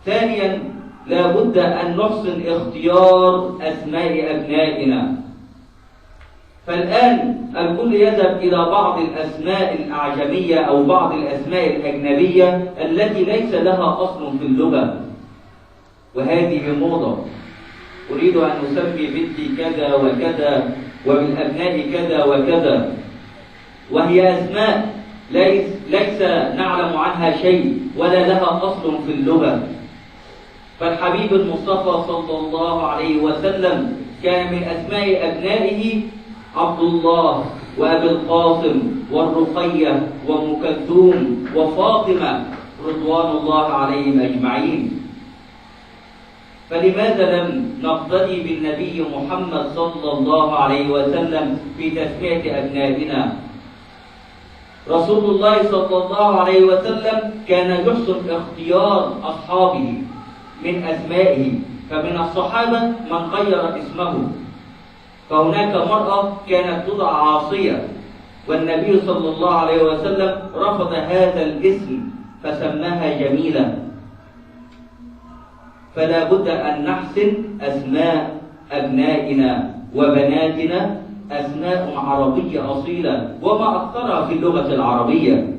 ثانيا، لا بد أن نحسن اختيار أسماء أبنائنا. فالآن الكل يذهب إلى بعض الأسماء الأعجمية أو بعض الأسماء الأجنبية التي ليس لها أصل في اللغة، وهذه موضة. أريد أن أسمي بنتي كذا وكذا وبالأبناء كذا وكذا، وهي أسماء ليس نعلم عنها شيء ولا لها أصل في اللغة. فالحبيب المصطفى صلى الله عليه وسلم كان من أسماء أبنائه عبد الله وأبي القاسم والرقية وأم كلثوم وفاطمة رضوان الله عليهم أجمعين. فلماذا لم نقتدي بالنبي محمد صلى الله عليه وسلم في تسمية أبنائنا؟ رسول الله صلى الله عليه وسلم كان يحسن اختيار أصحابه من أسمائه، فمن الصحابة من غير اسمه، فهناك مرأة كانت تدعى عاصية، والنبي صلى الله عليه وسلم رفض هذا الاسم فسماها جميلة. فلا بد أن نحسن أسماء أبنائنا وبناتنا أسماء عربية أصيلة، وما أكثرها في اللغة العربية.